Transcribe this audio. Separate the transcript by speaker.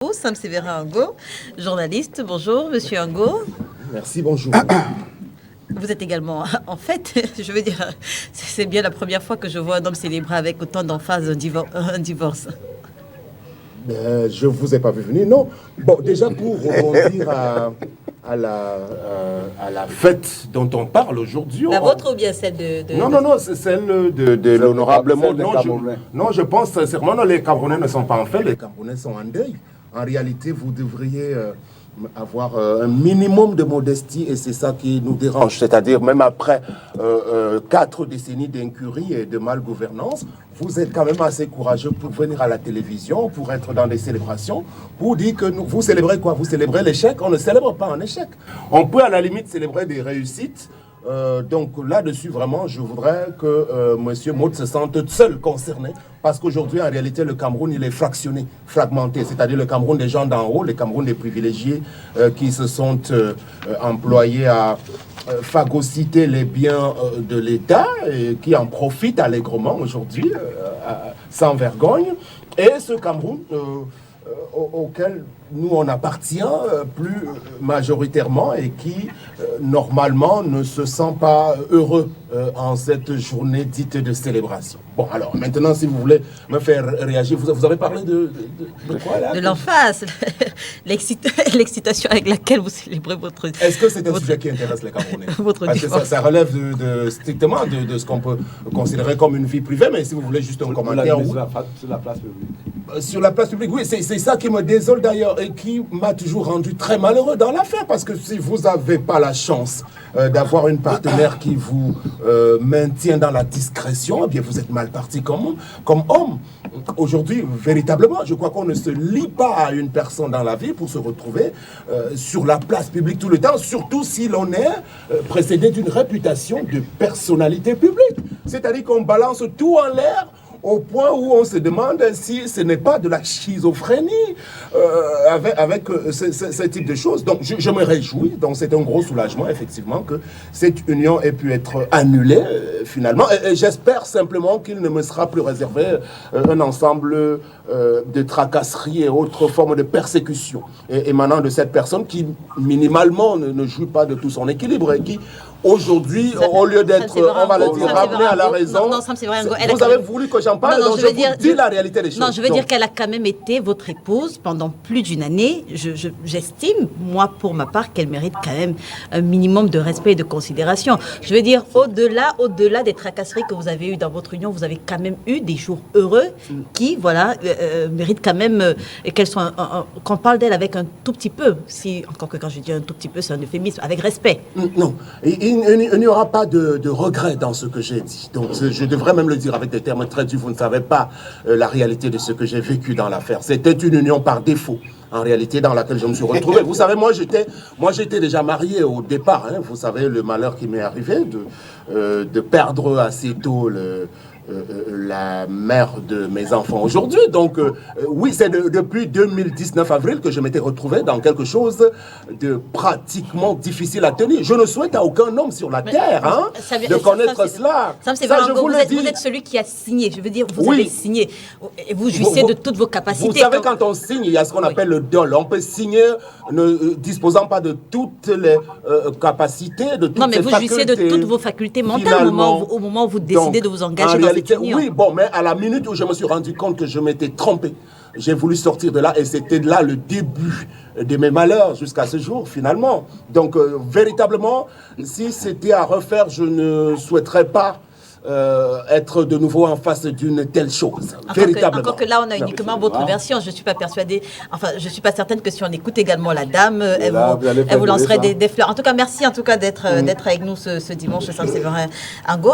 Speaker 1: vous, Sam Séverin Ango, journaliste. Bonjour, monsieur Ango.
Speaker 2: Merci, bonjour.
Speaker 1: Vous êtes également, en fait, je veux dire, c'est bien la première fois que je vois un homme célébrer avec autant d'emphase un divorce.
Speaker 2: Je ne vous ai pas vu venir, non. Bon, déjà pour rebondir à la fête dont on parle aujourd'hui.
Speaker 1: La vôtre ou bien celle de...
Speaker 2: Non, c'est celle de l'honorable monde. Non, je pense sincèrement, non, les Camerounais ne sont pas en fête, les Camerounais sont en deuil. En réalité, vous devriez avoir un minimum de modestie et c'est ça qui nous dérange. C'est-à-dire, même après 4 décennies d'incurie et de malgouvernance, vous êtes quand même assez courageux pour venir à la télévision, pour être dans des célébrations, pour dire que vous célébrez quoi? Vous célébrez l'échec? On ne célèbre pas un échec. On peut à la limite célébrer des réussites. Donc là-dessus, vraiment, je voudrais que Monsieur Maud se sente seul concerné, parce qu'aujourd'hui, en réalité, le Cameroun, il est fractionné, fragmenté, c'est-à-dire le Cameroun des gens d'en haut, le Cameroun des privilégiés qui se sont employés à phagocyter les biens de l'État et qui en profitent allègrement aujourd'hui, sans vergogne, et ce Cameroun auquel nous on appartient plus majoritairement et qui normalement ne se sent pas heureux en cette journée dite de célébration. Bon, alors maintenant, si vous voulez me faire réagir, vous avez parlé de quoi là?
Speaker 1: De l'emphase, l'excitation avec laquelle vous célébrez votre...
Speaker 2: Est-ce que c'est un sujet qui intéresse les Camerounais? Parce que ça relève strictement de ce qu'on peut considérer comme une vie privée, mais si vous voulez juste un commentaire...
Speaker 3: Sur la place publique.
Speaker 2: Sur la place publique, oui, c'est ça qui me désole d'ailleurs et qui m'a toujours rendu très malheureux dans l'affaire, parce que si vous n'avez pas la chance d'avoir une partenaire qui vous maintient dans la discrétion, eh bien vous êtes mal parti comme homme. Aujourd'hui, véritablement, je crois qu'on ne se lie pas à une personne dans la vie pour se retrouver sur la place publique tout le temps, surtout si l'on est précédé d'une réputation de personnalité publique. C'est-à-dire qu'on balance tout en l'air, au point où on se demande si ce n'est pas de la schizophrénie avec ce type de choses. Donc je me réjouis, donc c'est un gros soulagement effectivement que cette union ait pu être annulée finalement, et j'espère simplement qu'il ne me sera plus réservé un ensemble de tracasseries et autres formes de persécution émanant de cette personne qui minimalement ne jouit pas de tout son équilibre et qui aujourd'hui, au lieu d'être, on va le dire, ramené à la raison, vous avez voulu que j'en parle, donc je vous dis la réalité des choses.
Speaker 1: Non, je veux dire qu'elle a quand même été votre épouse pendant plus d'une année. J'estime, moi, pour ma part, qu'elle mérite quand même un minimum de respect et de considération. Je veux dire, au-delà des tracasseries que vous avez eues dans votre union, vous avez quand même eu des jours heureux qui, voilà, méritent quand même qu'elle soit, qu'on parle d'elle avec un tout petit peu, si, encore que quand je dis un tout petit peu, c'est un euphémisme, avec respect.
Speaker 2: Non. Il n'y aura pas de regret dans ce que j'ai dit. Donc, je devrais même le dire avec des termes très durs. Vous ne savez pas la réalité de ce que j'ai vécu dans l'affaire. C'était une union par défaut, en réalité, dans laquelle je me suis retrouvé. Vous savez, moi, j'étais déjà marié au départ. Hein. Vous savez, le malheur qui m'est arrivé de perdre assez tôt la mère de mes enfants aujourd'hui. Donc, oui, c'est depuis 2019 avril que je m'étais retrouvé dans quelque chose de pratiquement difficile à tenir. Je ne souhaite à aucun homme sur la terre de connaître cela.
Speaker 1: Ça, je vous le dis. Vous êtes celui qui a signé. Je veux dire, vous avez signé. Et vous jouissez de toutes vos capacités.
Speaker 2: Vous savez, quand on signe, il y a ce qu'on appelle le dol. On peut signer ne disposant pas de toutes les capacités, de toutes les facultés.
Speaker 1: Non, mais vous jouissez de toutes vos facultés mentales au moment où vous décidez de vous engager dans cette union.
Speaker 2: Oui, bon, mais à la minute où je me suis rendu compte que je m'étais trompé, j'ai voulu sortir de là et c'était là le début de mes malheurs jusqu'à ce jour, finalement. Donc, véritablement, si c'était à refaire, je ne souhaiterais pas être de nouveau en face d'une telle chose, véritablement.
Speaker 1: Encore que là, on a uniquement votre version. Je ne suis pas persuadée, enfin, je ne suis pas certaine que si on écoute également la dame, elle vous lancerait des fleurs. En tout cas, merci d'être avec nous ce dimanche, Sam Séverin Ango.